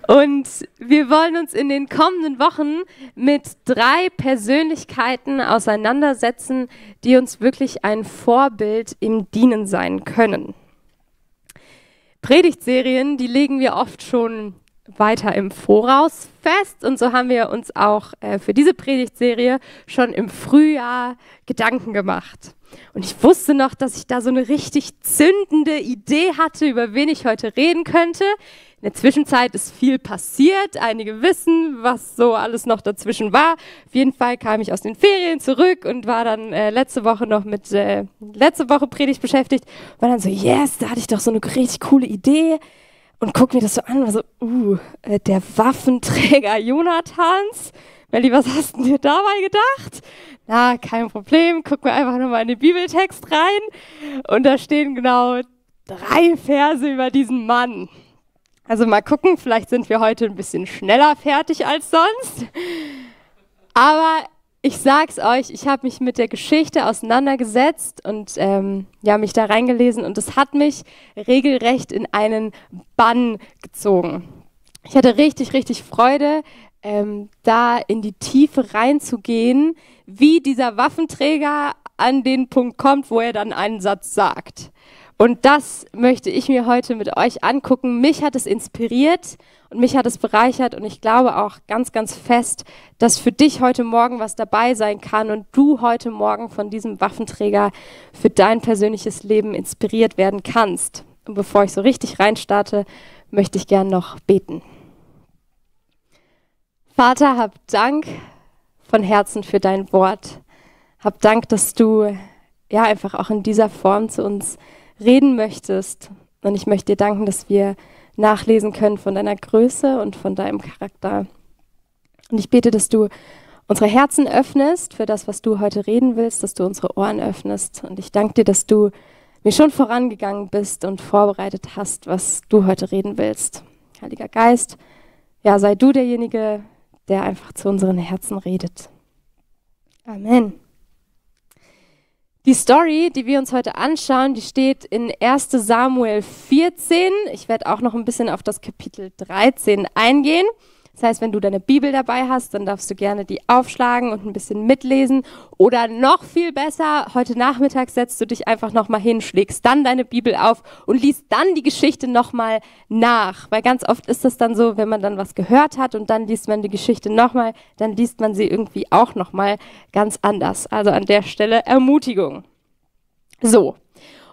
Und wir wollen uns in den kommenden Wochen mit 3 Persönlichkeiten auseinandersetzen, die uns wirklich ein Vorbild im Dienen sein können. Predigtserien, die legen wir oft schon weiter im Voraus fest, und so haben wir uns auch für diese Predigtserie schon im Frühjahr Gedanken gemacht. Und ich wusste noch, dass ich da so eine richtig zündende Idee hatte, über wen ich heute reden könnte. In der Zwischenzeit ist viel passiert, einige wissen, was so alles noch dazwischen war. Auf jeden Fall kam ich aus den Ferien zurück und war dann letzte Woche noch mit letzte Woche Predigt beschäftigt. War dann so, yes, da hatte ich doch so eine richtig coole Idee. Und guck mir das so an, war so, der Waffenträger Jonathans. Melli, was hast du dir dabei gedacht? Na, kein Problem, guck mir einfach nochmal in den Bibeltext rein. Und da stehen genau 3 Verse über diesen Mann. Also mal gucken, vielleicht sind wir heute ein bisschen schneller fertig als sonst. Aber ich sag's euch, ich habe mich mit der Geschichte auseinandergesetzt und mich da reingelesen, und es hat mich regelrecht in einen Bann gezogen. Ich hatte richtig, richtig Freude, da in die Tiefe reinzugehen, wie dieser Waffenträger an den Punkt kommt, wo er dann einen Satz sagt. Und das möchte ich mir heute mit euch angucken. Mich hat es inspiriert und mich hat es bereichert, und ich glaube auch ganz, ganz fest, dass für dich heute Morgen was dabei sein kann und du heute Morgen von diesem Waffenträger für dein persönliches Leben inspiriert werden kannst. Und bevor ich so richtig reinstarte, möchte ich gern noch beten. Vater, hab Dank von Herzen für dein Wort. Hab Dank, dass du einfach auch in dieser Form zu uns reden möchtest. Und ich möchte dir danken, dass wir nachlesen können von deiner Größe und von deinem Charakter. Und ich bete, dass du unsere Herzen öffnest für das, was du heute reden willst, dass du unsere Ohren öffnest. Und ich danke dir, dass du mir schon vorangegangen bist und vorbereitet hast, was du heute reden willst. Heiliger Geist, sei du derjenige, der einfach zu unseren Herzen redet. Amen. Die Story, die wir uns heute anschauen, die steht in 1. Samuel 14. Ich werde auch noch ein bisschen auf das Kapitel 13 eingehen. Das heißt, wenn du deine Bibel dabei hast, dann darfst du gerne die aufschlagen und ein bisschen mitlesen. Oder noch viel besser, heute Nachmittag setzt du dich einfach nochmal hin, schlägst dann deine Bibel auf und liest dann die Geschichte nochmal nach. Weil ganz oft ist das dann so, wenn man dann was gehört hat und dann liest man die Geschichte nochmal, dann liest man sie irgendwie auch nochmal ganz anders. Also an der Stelle Ermutigung. So,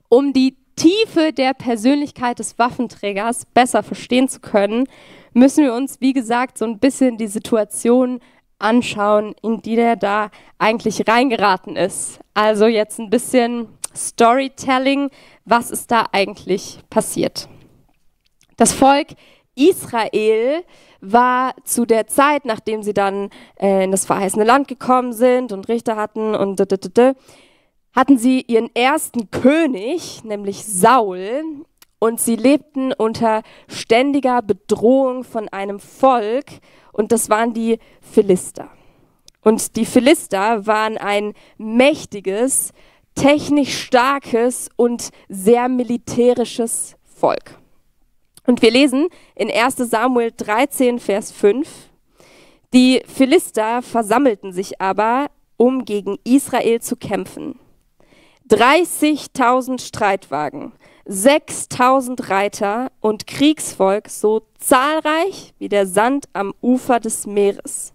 um die Tiefe der Persönlichkeit des Waffenträgers besser verstehen zu können, müssen wir uns, wie gesagt, so ein bisschen die Situation anschauen, in die der da eigentlich reingeraten ist. Also jetzt ein bisschen Storytelling, was ist da eigentlich passiert? Das Volk Israel war zu der Zeit, nachdem sie dann in das verheißene Land gekommen sind und Richter hatten und hatten sie ihren ersten König, nämlich Saul. Und sie lebten unter ständiger Bedrohung von einem Volk, und das waren die Philister. Und die Philister waren ein mächtiges, technisch starkes und sehr militärisches Volk. Und wir lesen in 1. Samuel 13, Vers 5, die Philister versammelten sich aber, um gegen Israel zu kämpfen. 30.000 Streitwagen, 6.000 Reiter und Kriegsvolk, so zahlreich wie der Sand am Ufer des Meeres.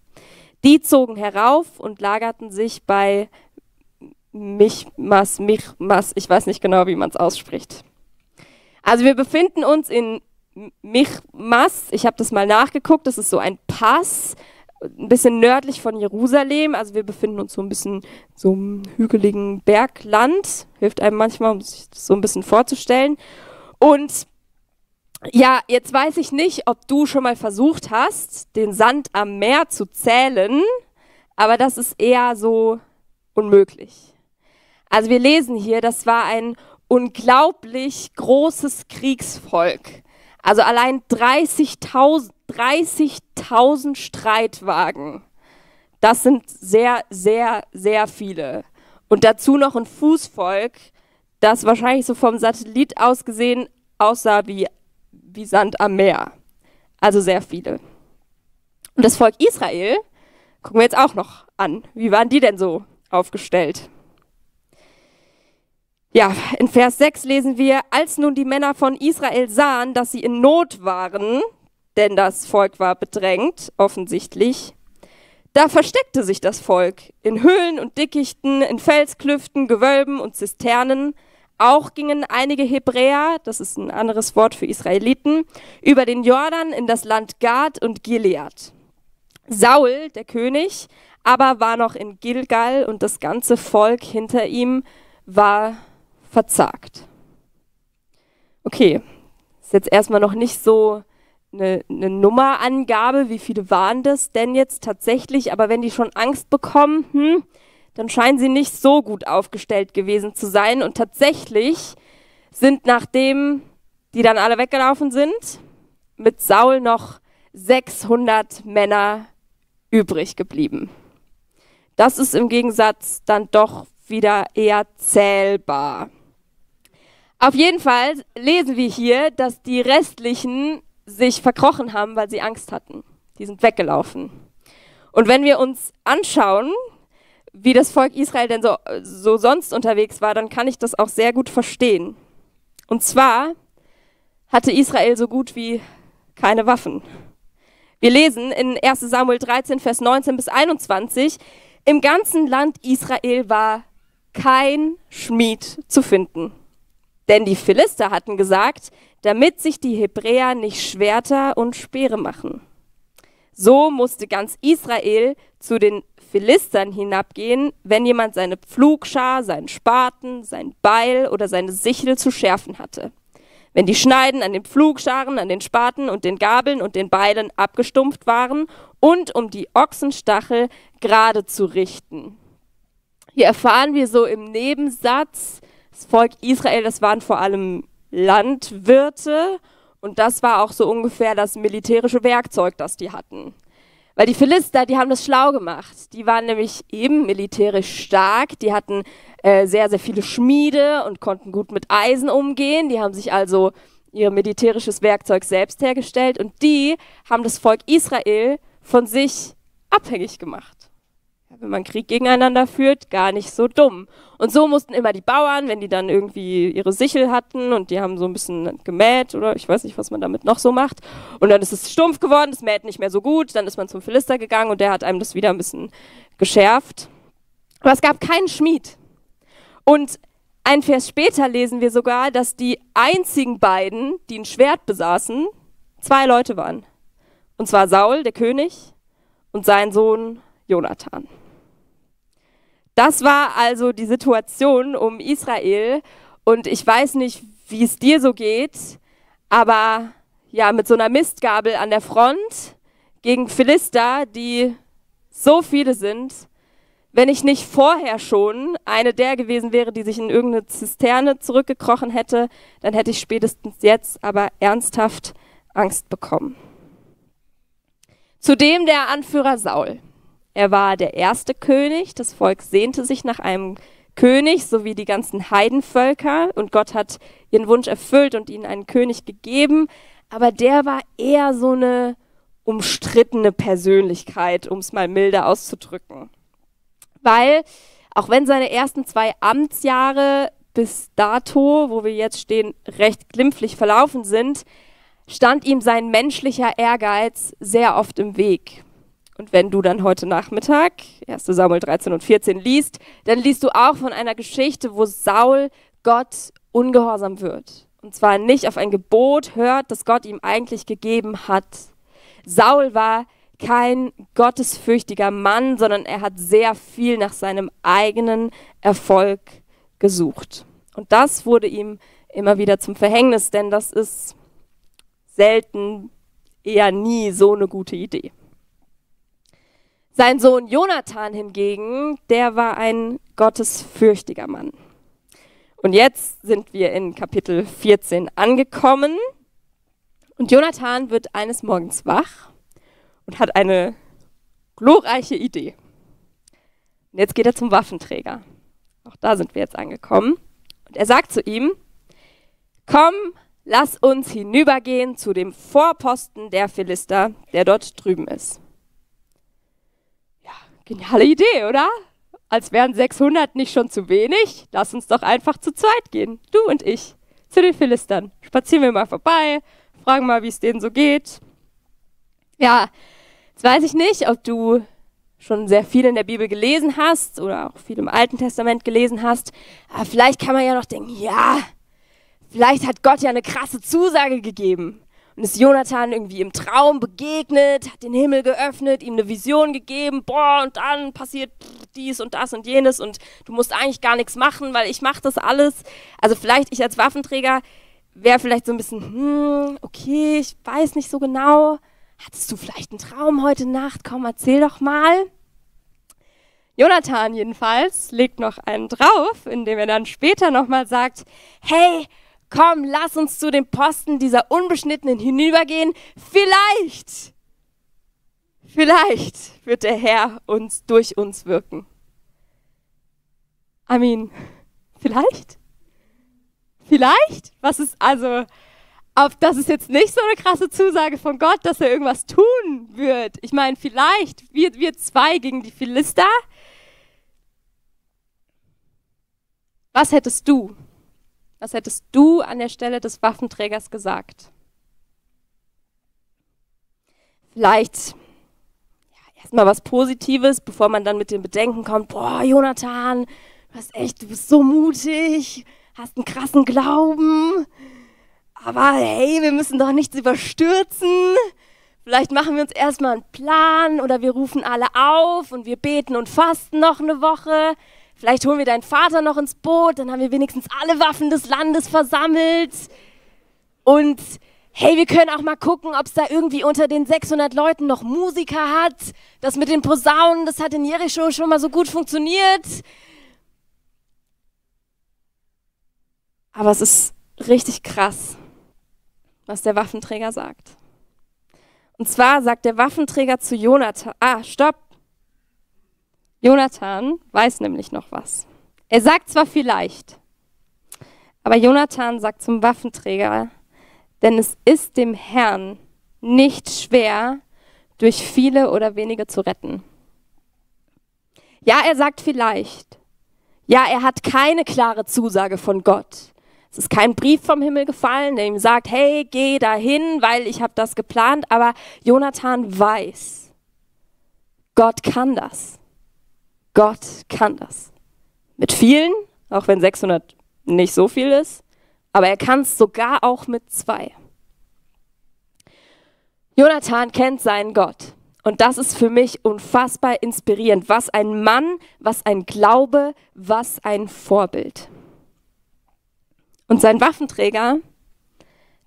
Die zogen herauf und lagerten sich bei Michmas, ich weiß nicht genau, wie man es ausspricht. Also wir befinden uns in Michmas, ich habe das mal nachgeguckt, das ist so ein Pass, ein bisschen nördlich von Jerusalem, also wir befinden uns so ein bisschen so im hügeligen Bergland, hilft einem manchmal, um sich das so ein bisschen vorzustellen. Und ja, jetzt weiß ich nicht, ob du schon mal versucht hast, den Sand am Meer zu zählen, aber das ist eher so unmöglich. Also wir lesen hier, das war ein unglaublich großes Kriegsvolk. Also allein 30.000 Streitwagen. Das sind sehr, sehr, sehr viele. Und dazu noch ein Fußvolk, das wahrscheinlich so vom Satellit aus gesehen aussah wie Sand am Meer. Also sehr viele. Und das Volk Israel gucken wir jetzt auch noch an. Wie waren die denn so aufgestellt? Ja, in Vers 6 lesen wir, als nun die Männer von Israel sahen, dass sie in Not waren, denn das Volk war bedrängt, offensichtlich, da versteckte sich das Volk in Höhlen und Dickichten, in Felsklüften, Gewölben und Zisternen. Auch gingen einige Hebräer, das ist ein anderes Wort für Israeliten, über den Jordan in das Land Gad und Gilead. Saul, der König, aber war noch in Gilgal und das ganze Volk hinter ihm war verzagt. Okay, ist jetzt erstmal noch nicht so eine Nummerangabe, wie viele waren das denn jetzt tatsächlich, aber wenn die schon Angst bekommen, dann scheinen sie nicht so gut aufgestellt gewesen zu sein. Und tatsächlich sind, nachdem die dann alle weggelaufen sind, mit Saul noch 600 Männer übrig geblieben. Das ist im Gegensatz dann doch wieder eher zählbar. Auf jeden Fall lesen wir hier, dass die restlichen sich verkrochen haben, weil sie Angst hatten. Die sind weggelaufen. Und wenn wir uns anschauen, wie das Volk Israel denn so sonst unterwegs war, dann kann ich das auch sehr gut verstehen. Und zwar hatte Israel so gut wie keine Waffen. Wir lesen in 1. Samuel 13, Vers 19 bis 21, im ganzen Land Israel war kein Schmied zu finden. Denn die Philister hatten gesagt, damit sich die Hebräer nicht Schwerter und Speere machen. So musste ganz Israel zu den Philistern hinabgehen, wenn jemand seine Pflugschar, seinen Spaten, sein Beil oder seine Sichel zu schärfen hatte. Wenn die Schneiden an den Pflugscharen, an den Spaten und den Gabeln und den Beilen abgestumpft waren und um die Ochsenstachel gerade zu richten. Hier erfahren wir so im Nebensatz, das Volk Israel, das waren vor allem Landwirte und das war auch so ungefähr das militärische Werkzeug, das die hatten. Weil die Philister, die haben das schlau gemacht. Die waren nämlich eben militärisch stark, die hatten sehr, sehr viele Schmiede und konnten gut mit Eisen umgehen. Die haben sich also ihr militärisches Werkzeug selbst hergestellt und die haben das Volk Israel von sich abhängig gemacht. Wenn man Krieg gegeneinander führt, gar nicht so dumm. Und so mussten immer die Bauern, wenn die dann irgendwie ihre Sichel hatten und die haben so ein bisschen gemäht oder ich weiß nicht, was man damit noch so macht. Und dann ist es stumpf geworden, das mäht nicht mehr so gut, dann ist man zum Philister gegangen und der hat einem das wieder ein bisschen geschärft. Aber es gab keinen Schmied. Und ein Vers später lesen wir sogar, dass die einzigen beiden, die ein Schwert besaßen, 2 Leute waren. Und zwar Saul, der König, und sein Sohn Jonathan. Das war also die Situation um Israel und ich weiß nicht, wie es dir so geht, aber ja, mit so einer Mistgabel an der Front gegen Philister, die so viele sind, wenn ich nicht vorher schon eine der gewesen wäre, die sich in irgendeine Zisterne zurückgekrochen hätte, dann hätte ich spätestens jetzt aber ernsthaft Angst bekommen. Zudem der Anführer Saul. Er war der erste König, das Volk sehnte sich nach einem König, so wie die ganzen Heidenvölker und Gott hat ihren Wunsch erfüllt und ihnen einen König gegeben, aber der war eher so eine umstrittene Persönlichkeit, um es mal milder auszudrücken. Weil, auch wenn seine ersten 2 Amtsjahre bis dato, wo wir jetzt stehen, recht glimpflich verlaufen sind, stand ihm sein menschlicher Ehrgeiz sehr oft im Weg. Und wenn du dann heute Nachmittag 1. Samuel 13 und 14 liest, dann liest du auch von einer Geschichte, wo Saul Gott ungehorsam wird. Und zwar nicht auf ein Gebot hört, das Gott ihm eigentlich gegeben hat. Saul war kein gottesfürchtiger Mann, sondern er hat sehr viel nach seinem eigenen Erfolg gesucht. Und das wurde ihm immer wieder zum Verhängnis, denn das ist selten, eher nie so eine gute Idee. Sein Sohn Jonathan hingegen, der war ein gottesfürchtiger Mann. Und jetzt sind wir in Kapitel 14 angekommen und Jonathan wird eines Morgens wach und hat eine glorreiche Idee. Und jetzt geht er zum Waffenträger. Auch da sind wir jetzt angekommen. Und er sagt zu ihm, komm, lass uns hinübergehen zu dem Vorposten der Philister, der dort drüben ist. Ja, geniale Idee, oder? Als wären 600 nicht schon zu wenig. Lass uns doch einfach zu zweit gehen, du und ich, zu den Philistern. Spazieren wir mal vorbei, fragen mal, wie es denen so geht. Ja, jetzt weiß ich nicht, ob du schon sehr viel in der Bibel gelesen hast oder auch viel im Alten Testament gelesen hast. Aber vielleicht kann man ja noch denken, ja, vielleicht hat Gott ja eine krasse Zusage gegeben und ist Jonathan irgendwie im Traum begegnet, hat den Himmel geöffnet, ihm eine Vision gegeben, boah, und dann passiert dies und das und jenes und du musst eigentlich gar nichts machen, weil ich mache das alles. Also vielleicht ich als Waffenträger wäre vielleicht so ein bisschen, okay, ich weiß nicht so genau. Hattest du vielleicht einen Traum heute Nacht? Komm, erzähl doch mal. Jonathan jedenfalls legt noch einen drauf, indem er dann später nochmal sagt, hey, komm, lass uns zu dem Posten dieser Unbeschnittenen hinübergehen. Vielleicht wird der Herr durch uns wirken. Amen. Vielleicht? Was ist also... Das ist jetzt nicht so eine krasse Zusage von Gott, dass er irgendwas tun wird. Ich meine, vielleicht wir zwei gegen die Philister. Was hättest du an der Stelle des Waffenträgers gesagt? Vielleicht erstmal was Positives, bevor man dann mit den Bedenken kommt, boah, Jonathan, du bist so mutig, hast einen krassen Glauben. Aber hey, wir müssen doch nichts überstürzen. Vielleicht machen wir uns erstmal einen Plan oder wir rufen alle auf und wir beten und fasten noch eine Woche. Vielleicht holen wir deinen Vater noch ins Boot, dann haben wir wenigstens alle Waffen des Landes versammelt. Und hey, wir können auch mal gucken, ob es da irgendwie unter den 600 Leuten noch Musiker hat. Das mit den Posaunen, das hat in Jericho schon mal so gut funktioniert. Aber es ist richtig krass, was der Waffenträger sagt. Und zwar sagt der Waffenträger zu Jonathan, stopp! Jonathan weiß nämlich noch was. Er sagt zwar vielleicht, aber Jonathan sagt zum Waffenträger, denn es ist dem Herrn nicht schwer, durch viele oder wenige zu retten. Ja, er sagt vielleicht. Ja, er hat keine klare Zusage von Gott. Es ist kein Brief vom Himmel gefallen, der ihm sagt, hey, geh dahin, weil ich habe das geplant. Aber Jonathan weiß, Gott kann das. Gott kann das. Mit vielen, auch wenn 600 nicht so viel ist, aber er kann es sogar auch mit 2. Jonathan kennt seinen Gott. Und das ist für mich unfassbar inspirierend. Was ein Mann, was ein Glaube, was ein Vorbild. Und sein Waffenträger,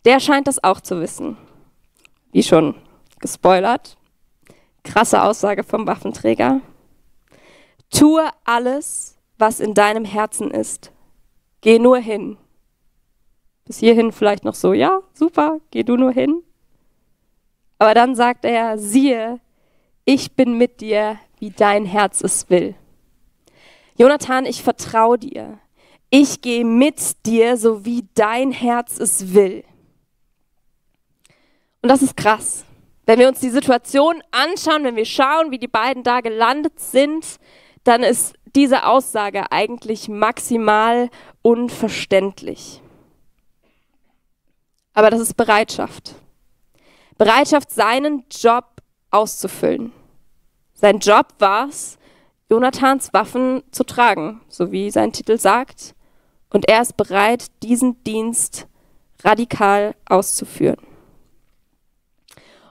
der scheint das auch zu wissen. Wie schon gespoilert. Krasse Aussage vom Waffenträger. Tue alles, was in deinem Herzen ist. Geh nur hin. Bis hierhin vielleicht noch so, ja, super, geh du nur hin. Aber dann sagt er, siehe, ich bin mit dir, wie dein Herz es will. Jonathan, ich vertraue dir. Ich gehe mit dir, so wie dein Herz es will. Und das ist krass. Wenn wir uns die Situation anschauen, wenn wir schauen, wie die beiden da gelandet sind, dann ist diese Aussage eigentlich maximal unverständlich. Aber das ist Bereitschaft. Bereitschaft, seinen Job auszufüllen. Sein Job war es, Jonathans Waffen zu tragen, so wie sein Titel sagt. Und er ist bereit, diesen Dienst radikal auszuführen.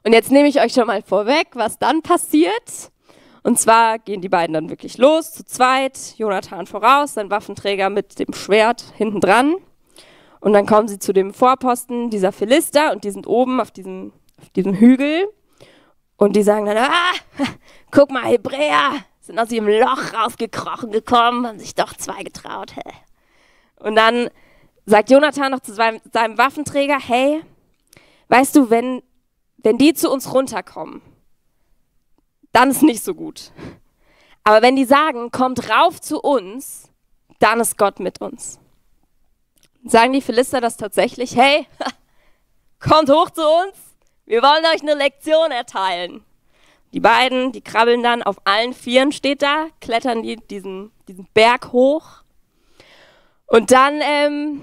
Und jetzt nehme ich euch schon mal vorweg, was dann passiert. Und zwar gehen die beiden dann wirklich los, zu zweit, Jonathan voraus, sein Waffenträger mit dem Schwert hinten dran. Und dann kommen sie zu dem Vorposten dieser Philister und die sind oben auf diesem Hügel. Und die sagen dann, guck mal, Hebräer, sind aus ihrem Loch rausgekrochen gekommen, haben sich doch 2 getraut. Und dann sagt Jonathan noch zu seinem Waffenträger, hey, weißt du, wenn die zu uns runterkommen, dann ist nicht so gut. Aber wenn die sagen, kommt rauf zu uns, dann ist Gott mit uns. Sagen die Philister das tatsächlich, hey, kommt hoch zu uns, wir wollen euch eine Lektion erteilen. Die beiden, die krabbeln dann auf allen Vieren, steht da, klettern diesen Berg hoch. Und dann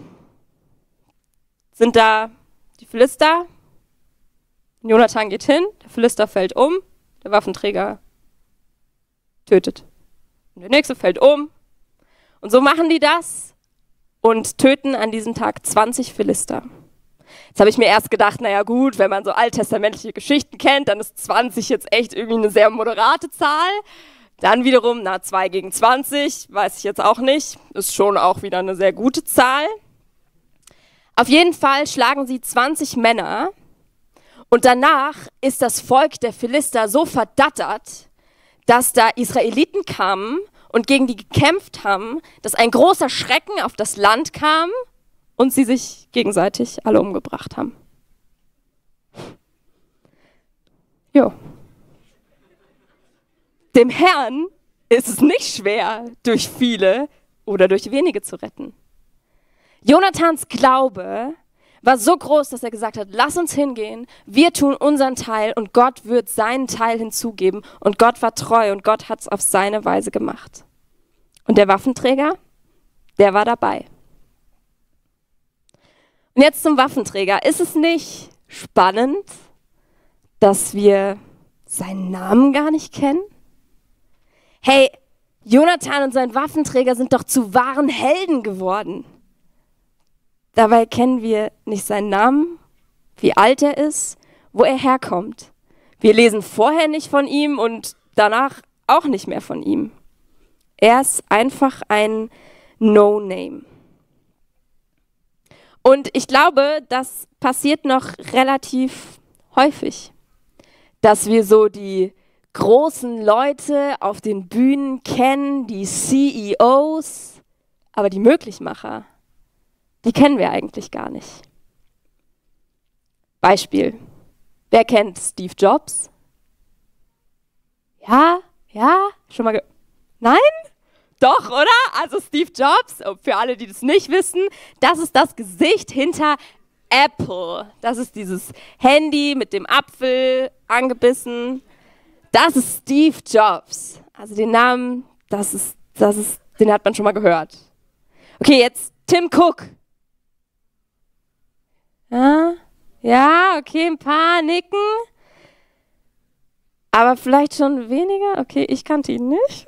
sind da die Philister. Jonathan geht hin, der Philister fällt um, der Waffenträger tötet. Und der nächste fällt um. Und so machen die das und töten an diesem Tag 20 Philister. Jetzt habe ich mir erst gedacht, naja gut, wenn man so alttestamentliche Geschichten kennt, dann ist 20 jetzt echt irgendwie eine sehr moderate Zahl. Dann wiederum, 2 gegen 20, weiß ich jetzt auch nicht, ist schon auch wieder eine sehr gute Zahl. Auf jeden Fall schlagen sie 20 Männer und danach ist das Volk der Philister so verdattert, dass da Israeliten kamen und gegen die gekämpft haben, dass ein großer Schrecken auf das Land kam und sie sich gegenseitig alle umgebracht haben. Jo. Dem Herrn ist es nicht schwer, durch viele oder durch wenige zu retten. Jonathans Glaube war so groß, dass er gesagt hat, lass uns hingehen, wir tun unseren Teil und Gott wird seinen Teil hinzugeben. Und Gott war treu und Gott hat es auf seine Weise gemacht. Und der Waffenträger, der war dabei. Und jetzt zum Waffenträger. Ist es nicht spannend, dass wir seinen Namen gar nicht kennen? Hey, Jonathan und sein Waffenträger sind doch zu wahren Helden geworden. Dabei kennen wir nicht seinen Namen, wie alt er ist, wo er herkommt. Wir lesen vorher nicht von ihm und danach auch nicht mehr von ihm. Er ist einfach ein No-Name. Und ich glaube, das passiert noch relativ häufig, dass wir so die großen Leute auf den Bühnen kennen, die CEOs, aber die Möglichmacher, die kennen wir eigentlich gar nicht. Beispiel, wer kennt Steve Jobs? Ja, schon mal Nein? Doch, oder? Also Steve Jobs, für alle, die das nicht wissen, das ist das Gesicht hinter Apple. Das ist dieses Handy mit dem Apfel angebissen. Das ist Steve Jobs. Also den Namen, den hat man schon mal gehört. Okay, jetzt Tim Cook. Ja, okay, ein paar nicken. Aber vielleicht schon weniger? Okay, ich kannte ihn nicht.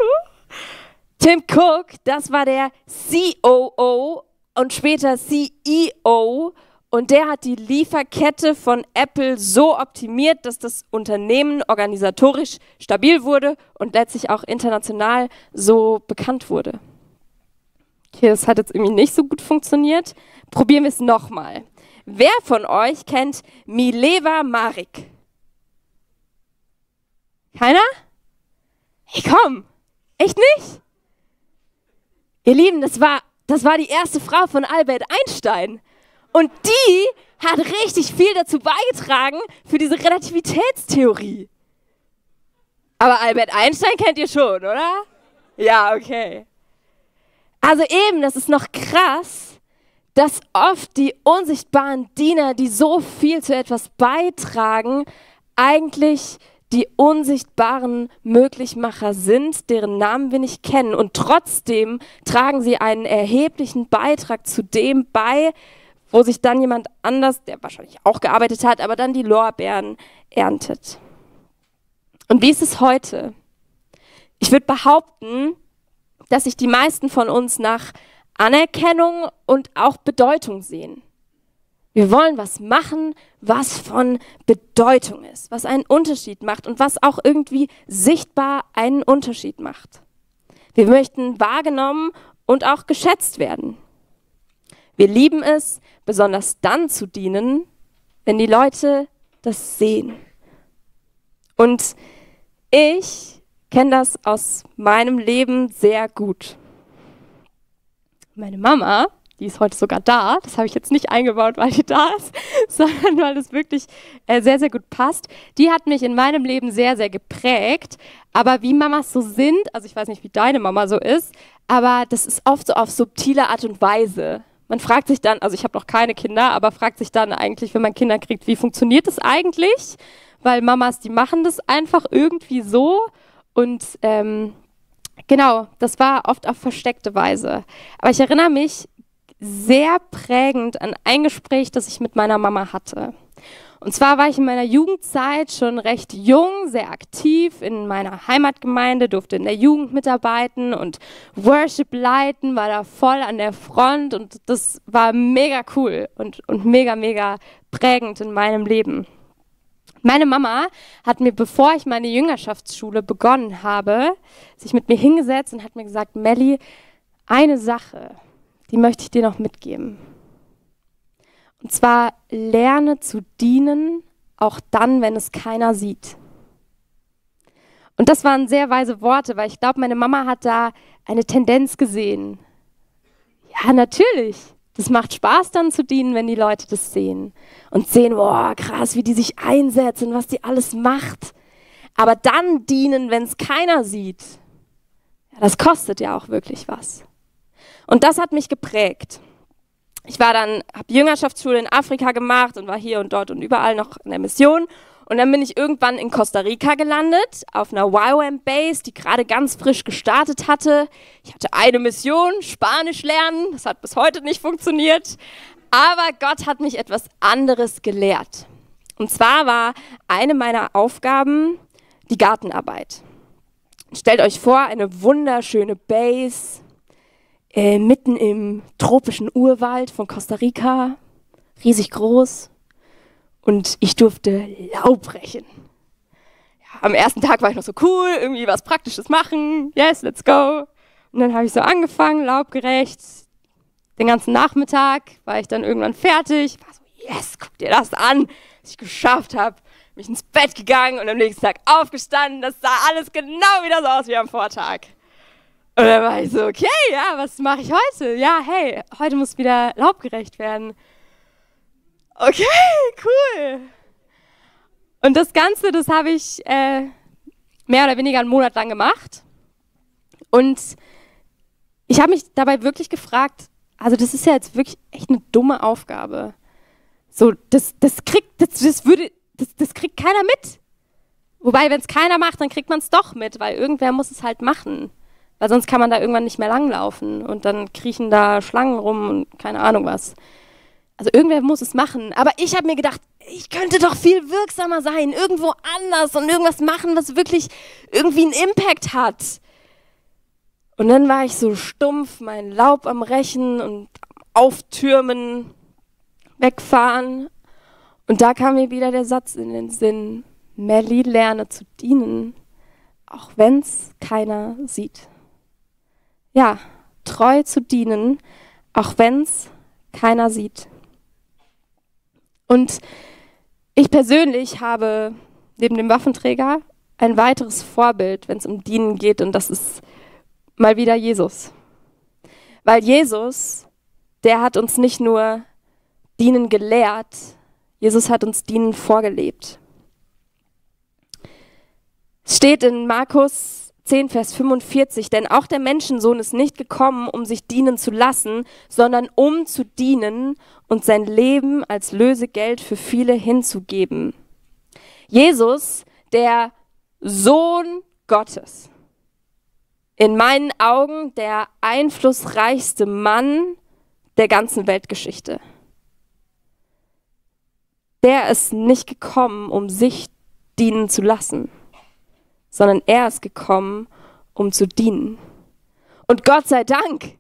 Tim Cook, das war der COO und später CEO und der hat die Lieferkette von Apple so optimiert, dass das Unternehmen organisatorisch stabil wurde und letztlich auch international so bekannt wurde. Okay, das hat jetzt irgendwie nicht so gut funktioniert. Probieren wir es nochmal. Wer von euch kennt Mileva Maric? Keiner? Hey, komm! Echt nicht? Ihr Lieben, das war die erste Frau von Albert Einstein. Und die hat richtig viel dazu beigetragen für diese Relativitätstheorie. Aber Albert Einstein kennt ihr schon, oder? Ja, okay. Also eben, das ist noch krass, dass oft die unsichtbaren Diener, die so viel zu etwas beitragen, eigentlich die unsichtbaren Möglichmacher sind, deren Namen wir nicht kennen. Und trotzdem tragen sie einen erheblichen Beitrag zu dem bei, wo sich dann jemand anders, der wahrscheinlich auch gearbeitet hat, aber dann die Lorbeeren erntet. Und wie ist es heute? Ich würde behaupten, dass sich die meisten von uns nach Anerkennung und auch Bedeutung sehen. Wir wollen was machen, was von Bedeutung ist, was einen Unterschied macht und was auch irgendwie sichtbar einen Unterschied macht. Wir möchten wahrgenommen und auch geschätzt werden. Wir lieben es, besonders dann zu dienen, wenn die Leute das sehen. Und ich kenne das aus meinem Leben sehr gut. Meine Mama, die ist heute sogar da, das habe ich jetzt nicht eingebaut, weil die da ist, sondern weil das wirklich sehr, sehr gut passt. Die hat mich in meinem Leben sehr, sehr geprägt. Aber wie Mamas so sind, also ich weiß nicht, wie deine Mama so ist, aber das ist oft so auf subtile Art und Weise. Man fragt sich dann, also ich habe noch keine Kinder, aber fragt sich dann eigentlich, wenn man Kinder kriegt, wie funktioniert das eigentlich? Weil Mamas, die machen das einfach irgendwie so und genau, das war oft auf versteckte Weise. Aber ich erinnere mich sehr prägend an ein Gespräch, das ich mit meiner Mama hatte. Und zwar war ich in meiner Jugendzeit schon recht jung, sehr aktiv in meiner Heimatgemeinde, durfte in der Jugend mitarbeiten und Worship leiten, war da voll an der Front und das war mega cool und mega, mega prägend in meinem Leben. Meine Mama hat mir, bevor ich meine Jüngerschaftsschule begonnen habe, sich mit mir hingesetzt und hat mir gesagt, Melli, eine Sache, die möchte ich dir noch mitgeben. Und zwar, lerne zu dienen, auch dann, wenn es keiner sieht. Und das waren sehr weise Worte, weil ich glaube, meine Mama hat da eine Tendenz gesehen. Ja, natürlich. Das macht Spaß dann zu dienen, wenn die Leute das sehen. Und sehen, boah, krass, wie die sich einsetzt und was die alles macht. Aber dann dienen, wenn es keiner sieht. Ja, das kostet ja auch wirklich was. Und das hat mich geprägt. Ich habe Jüngerschaftsschule in Afrika gemacht und war hier und dort und überall noch in der Mission. Und dann bin ich irgendwann in Costa Rica gelandet, auf einer YWAM-Base, die gerade ganz frisch gestartet hatte. Ich hatte eine Mission, Spanisch lernen. Das hat bis heute nicht funktioniert. Aber Gott hat mich etwas anderes gelehrt. Und zwar war eine meiner Aufgaben die Gartenarbeit. Stellt euch vor, eine wunderschöne Base, mitten im tropischen Urwald von Costa Rica, riesig groß, und ich durfte Laub brechen. Ja, am ersten Tag war ich noch so cool, irgendwie was Praktisches machen, yes, let's go. Und dann habe ich so angefangen, Laub gerecht. Den ganzen Nachmittag war ich dann irgendwann fertig, war so, yes, guck dir das an, was ich geschafft habe. Mich ins Bett gegangen und am nächsten Tag aufgestanden, das sah alles genau wieder so aus wie am Vortag. Und dann war ich so, okay, ja, was mache ich heute? Ja, hey, heute muss wieder laubgerecht werden. Okay, cool. Und das Ganze, das habe ich mehr oder weniger einen Monat lang gemacht. Und ich habe mich dabei wirklich gefragt, also das ist ja jetzt wirklich echt eine dumme Aufgabe. So, das kriegt keiner mit. Wobei, wenn es keiner macht, dann kriegt man es doch mit, weil irgendwer muss es halt machen. Weil sonst kann man da irgendwann nicht mehr langlaufen und dann kriechen da Schlangen rum und keine Ahnung was. Also irgendwer muss es machen. Aber ich habe mir gedacht, ich könnte doch viel wirksamer sein, irgendwo anders und irgendwas machen, was wirklich irgendwie einen Impact hat. Und dann war ich so stumpf, mein Laub am Rechen und auftürmen, wegfahren. Und da kam mir wieder der Satz in den Sinn, Melli, lerne zu dienen, auch wenn es keiner sieht. Ja, treu zu dienen, auch wenn es keiner sieht. Und ich persönlich habe neben dem Waffenträger ein weiteres Vorbild, wenn es um Dienen geht, und das ist mal wieder Jesus. Weil Jesus, der hat uns nicht nur Dienen gelehrt, Jesus hat uns Dienen vorgelebt. Es steht in Markus 10, Vers 45, denn auch der Menschensohn ist nicht gekommen, um sich dienen zu lassen, sondern um zu dienen und sein Leben als Lösegeld für viele hinzugeben. Jesus, der Sohn Gottes, in meinen Augen der einflussreichste Mann der ganzen Weltgeschichte. Der ist nicht gekommen, um sich dienen zu lassen, sondern er ist gekommen, um zu dienen. Und Gott sei Dank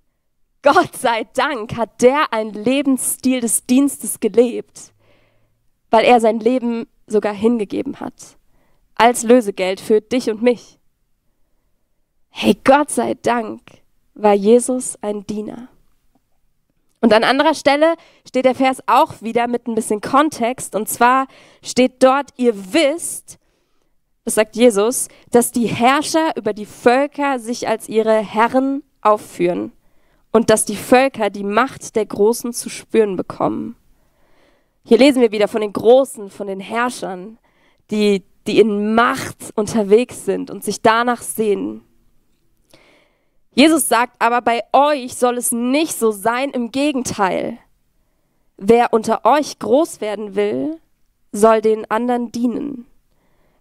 hat der einen Lebensstil des Dienstes gelebt, weil er sein Leben sogar hingegeben hat, als Lösegeld für dich und mich. Hey, Gott sei Dank war Jesus ein Diener. Und an anderer Stelle steht der Vers auch wieder mit ein bisschen Kontext, und zwar steht dort, ihr wisst, das sagt Jesus, dass die Herrscher über die Völker sich als ihre Herren aufführen und dass die Völker die Macht der Großen zu spüren bekommen. Hier lesen wir wieder von den Großen, von den Herrschern, die in Macht unterwegs sind und sich danach sehnen. Jesus sagt aber, bei euch soll es nicht so sein, im Gegenteil. Wer unter euch groß werden will, soll den anderen dienen.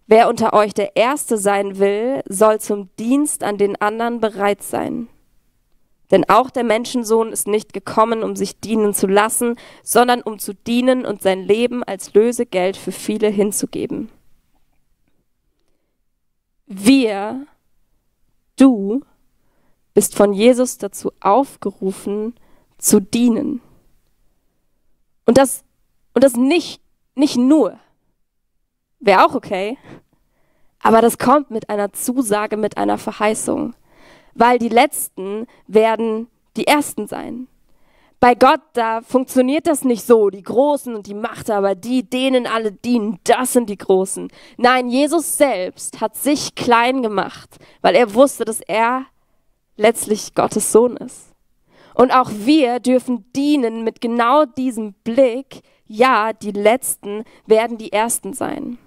Wer unter euch der Erste sein will, soll zum Dienst an den anderen bereit sein. Denn auch der Menschensohn ist nicht gekommen, um sich dienen zu lassen, sondern um zu dienen und sein Leben als Lösegeld für viele hinzugeben. Du bist von Jesus dazu aufgerufen, zu dienen. Und das nicht nur. Wäre auch okay. Aber das kommt mit einer Zusage, mit einer Verheißung. Weil die Letzten werden die Ersten sein. Bei Gott, da funktioniert das nicht so, die Großen und die Machthaber, denen alle dienen, das sind die Großen. Nein, Jesus selbst hat sich klein gemacht, weil er wusste, dass er letztlich Gottes Sohn ist. Und auch wir dürfen dienen mit genau diesem Blick, ja, die Letzten werden die Ersten sein.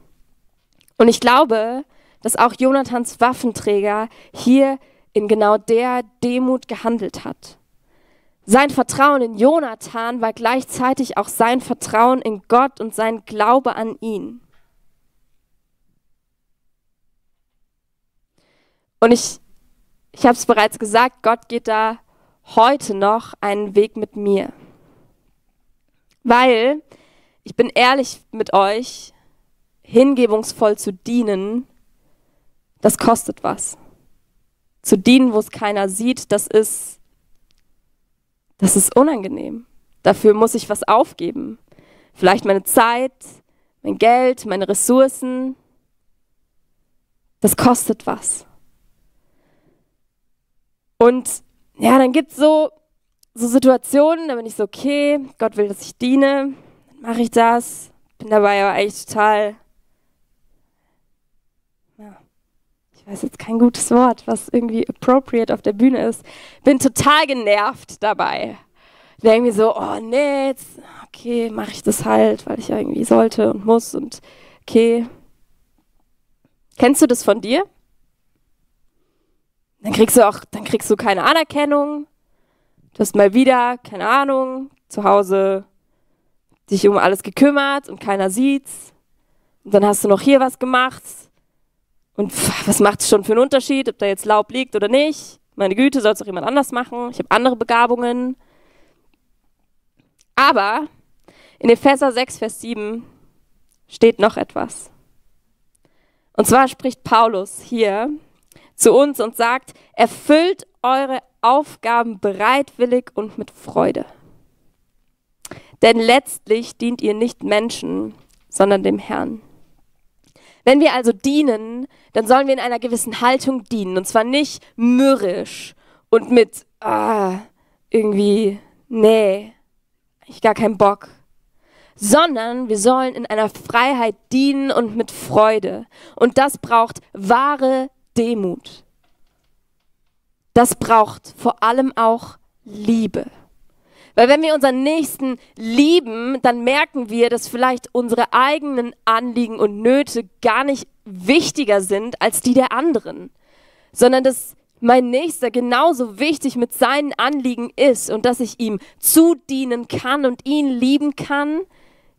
Und ich glaube, dass auch Jonathans Waffenträger hier in genau der Demut gehandelt hat. Sein Vertrauen in Jonathan war gleichzeitig auch sein Vertrauen in Gott und sein Glaube an ihn. Und ich habe es bereits gesagt, Gott geht da heute noch einen Weg mit mir. Weil, ich bin ehrlich mit euch, hingebungsvoll zu dienen, das kostet was. Zu dienen, wo es keiner sieht, das ist unangenehm. Dafür muss ich was aufgeben. Vielleicht meine Zeit, mein Geld, meine Ressourcen. Das kostet was. Und ja, dann gibt es so Situationen, da bin ich so, okay, Gott will, dass ich diene, dann mache ich das, bin dabei aber eigentlich total, ich weiß jetzt kein gutes Wort, was irgendwie appropriate auf der Bühne ist, bin total genervt dabei. Denke mir so, oh nee, jetzt, okay, mache ich das halt, weil ich ja irgendwie sollte und muss und okay. Kennst du das von dir? Dann kriegst du keine Anerkennung. Du hast mal wieder, keine Ahnung, zu Hause dich um alles gekümmert und keiner sieht's. Und dann hast du noch hier was gemacht. Und was macht es schon für einen Unterschied, ob da jetzt Laub liegt oder nicht? Meine Güte, soll es doch jemand anders machen. Ich habe andere Begabungen. Aber in Epheser 6, Vers 7 steht noch etwas. Und zwar spricht Paulus hier zu uns und sagt, erfüllt eure Aufgaben bereitwillig und mit Freude. Denn letztlich dient ihr nicht Menschen, sondern dem Herrn. Wenn wir also dienen, dann sollen wir in einer gewissen Haltung dienen. Und zwar nicht mürrisch und mit irgendwie, nee, ich gar keinen Bock. Sondern wir sollen in einer Freiheit dienen und mit Freude. Und das braucht wahre Demut. Das braucht vor allem auch Liebe. Weil wenn wir unseren Nächsten lieben, dann merken wir, dass vielleicht unsere eigenen Anliegen und Nöte gar nicht wichtiger sind als die der anderen, sondern dass mein Nächster genauso wichtig mit seinen Anliegen ist und dass ich ihm zudienen kann und ihn lieben kann,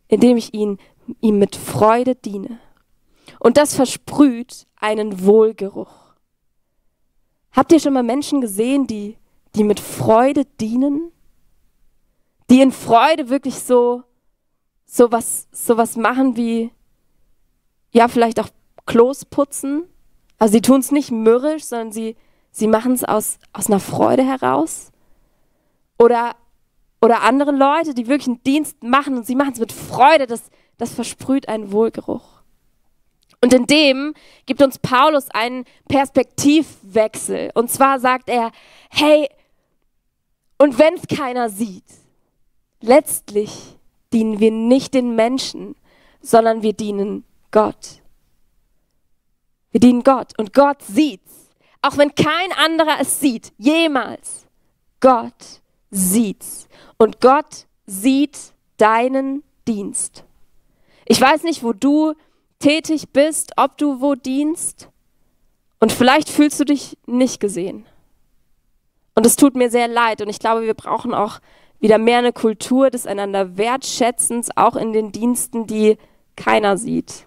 indem ich ihm mit Freude diene. Und das versprüht einen Wohlgeruch. Habt ihr schon mal Menschen gesehen, die mit Freude dienen? Die in Freude wirklich so was machen wie, ja, vielleicht auch Klos putzen. Also sie tun es nicht mürrisch, sondern sie machen es aus einer Freude heraus. Oder andere Leute, die wirklich einen Dienst machen und sie machen es mit Freude, das versprüht einen Wohlgeruch. Und in dem gibt uns Paulus einen Perspektivwechsel. Und zwar sagt er, hey, und wenn es keiner sieht, letztlich dienen wir nicht den Menschen, sondern wir dienen Gott. Wir dienen Gott und Gott sieht's. Auch wenn kein anderer es sieht, jemals. Gott sieht's. Und Gott sieht deinen Dienst. Ich weiß nicht, wo du tätig bist, ob du wo dienst. Und vielleicht fühlst du dich nicht gesehen. Und es tut mir sehr leid und ich glaube, wir brauchen auch wieder mehr eine Kultur des einander Wertschätzens, auch in den Diensten, die keiner sieht.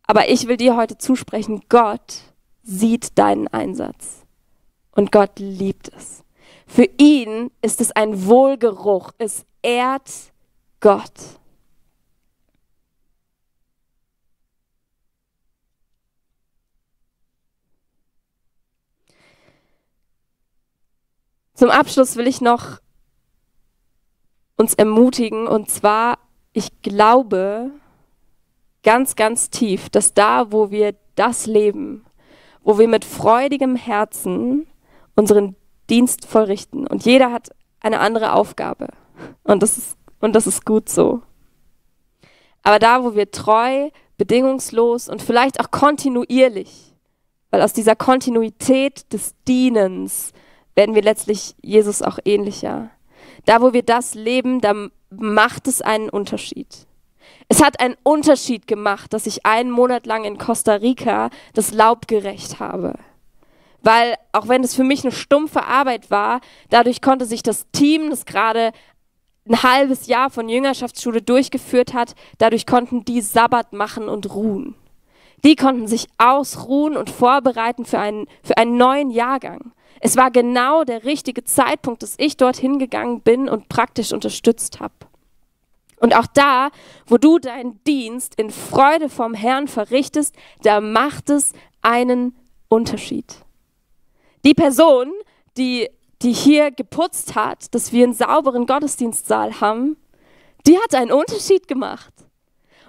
Aber ich will dir heute zusprechen, Gott sieht deinen Einsatz und Gott liebt es. Für ihn ist es ein Wohlgeruch, es ehrt Gott. Zum Abschluss will ich noch uns ermutigen, und zwar, ich glaube ganz, ganz tief, dass da, wo wir das leben, wo wir mit freudigem Herzen unseren Dienst vollrichten, und jeder hat eine andere Aufgabe, und das ist gut so. Aber da, wo wir treu, bedingungslos und vielleicht auch kontinuierlich, weil aus dieser Kontinuität des Dienens werden wir letztlich Jesus auch ähnlicher. Da, wo wir das leben, da macht es einen Unterschied. Es hat einen Unterschied gemacht, dass ich einen Monat lang in Costa Rica das Laub gerecht habe. Weil, auch wenn es für mich eine stumpfe Arbeit war, dadurch konnte sich das Team, das gerade ein halbes Jahr von Jüngerschaftsschule durchgeführt hat, dadurch konnten die Sabbat machen und ruhen. Die konnten sich ausruhen und vorbereiten für einen neuen Jahrgang. Es war genau der richtige Zeitpunkt, dass ich dorthin gegangen bin und praktisch unterstützt habe. Und auch da, wo du deinen Dienst in Freude vom Herrn verrichtest, da macht es einen Unterschied. Die Person, die hier geputzt hat, dass wir einen sauberen Gottesdienstsaal haben, die hat einen Unterschied gemacht.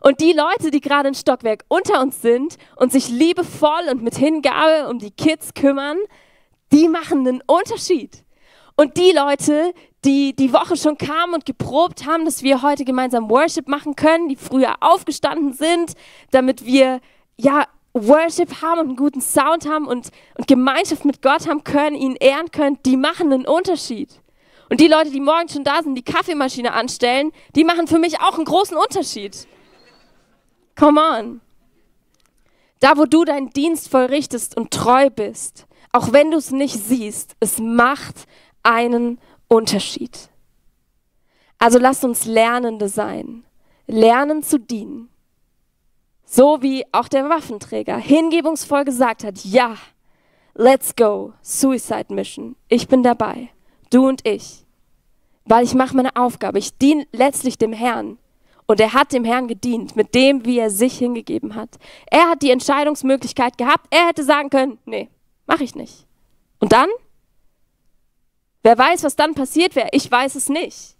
Und die Leute, die gerade ein Stockwerk unter uns sind und sich liebevoll und mit Hingabe um die Kids kümmern, die machen einen Unterschied. Und die Leute, die die Woche schon kamen und geprobt haben, dass wir heute gemeinsam Worship machen können, die früher aufgestanden sind, damit wir Worship haben und einen guten Sound haben und Gemeinschaft mit Gott haben können, ihn ehren können, die machen einen Unterschied. Und die Leute, die morgens schon da sind, die Kaffeemaschine anstellen, die machen für mich auch einen großen Unterschied. Come on. Da, wo du deinen Dienst vollrichtest und treu bist, auch wenn du es nicht siehst, es macht einen Unterschied. Also lasst uns Lernende sein, lernen zu dienen. So wie auch der Waffenträger hingebungsvoll gesagt hat, ja, let's go, Suicide Mission, ich bin dabei, du und ich. Weil ich mache meine Aufgabe, ich diene letztlich dem Herrn. Und er hat dem Herrn gedient, mit dem, wie er sich hingegeben hat. Er hat die Entscheidungsmöglichkeit gehabt, er hätte sagen können, nee, mache ich nicht. Und dann? Wer weiß, was dann passiert wäre? Ich weiß es nicht.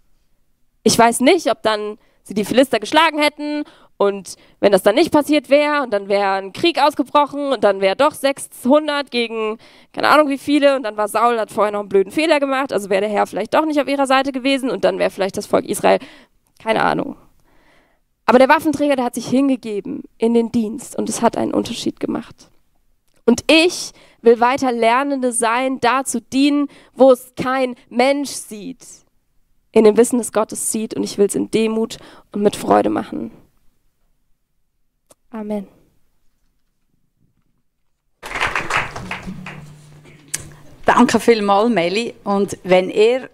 Ich weiß nicht, ob dann sie die Philister geschlagen hätten und wenn das dann nicht passiert wäre und dann wäre ein Krieg ausgebrochen und dann wäre doch 600 gegen keine Ahnung wie viele und dann war Saul, hat vorher noch einen blöden Fehler gemacht, also wäre der Herr vielleicht doch nicht auf ihrer Seite gewesen und dann wäre vielleicht das Volk Israel, keine Ahnung. Aber der Waffenträger, der hat sich hingegeben in den Dienst und es hat einen Unterschied gemacht. Und ich will weiter Lernende sein, da zu dienen, wo es kein Mensch sieht. In dem Wissen, dass Gott es sieht, und ich will es in Demut und mit Freude machen. Amen. Danke vielmals, Meli. Und wenn ihr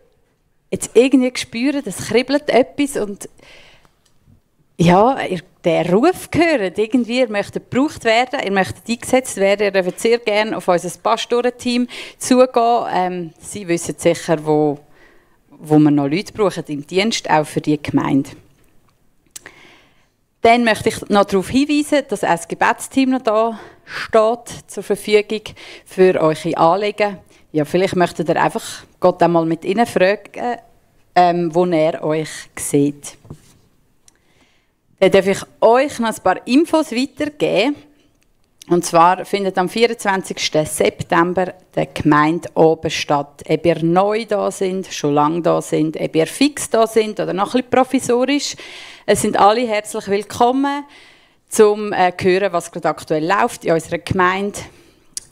jetzt irgendwie spürt, es kribbelt etwas und ja, ihr den Ruf gehört, irgendwie, ihr möchtet gebraucht werden, ihr möchtet eingesetzt werden, ihr dürft sehr gerne auf unser Pastorenteam zugehen. Sie wissen sicher, wo wir noch Leute brauchen im Dienst, auch für die Gemeinde. Dann möchte ich noch darauf hinweisen, dass auch das Gebetsteam noch da steht zur Verfügung für eure Anliegen. Ja, vielleicht möchtet ihr einfach Gott einmal mit ihnen fragen, wo er euch sieht. Dann darf ich euch noch ein paar Infos weitergeben. Und zwar findet am 24. September der Gemeinde oben statt. Ob ihr neu da sind, schon lange da sind, ob ihr fix da sind oder noch ein bisschen provisorisch. Es sind alle herzlich willkommen, um zu hören, was gerade aktuell läuft in unserer Gemeinde.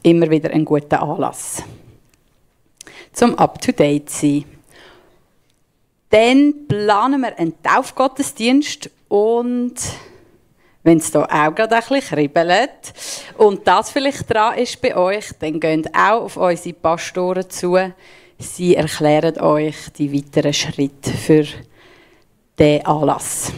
Immer wieder ein guter Anlass, um up-to-date zu sein. Dann planen wir einen Taufgottesdienst und Wenn es da auch gerade ein bisschen kribbelt und das vielleicht dran ist bei euch, dann geht auch auf unsere Pastoren zu. Sie erklären euch die weiteren Schritte für diesen Anlass.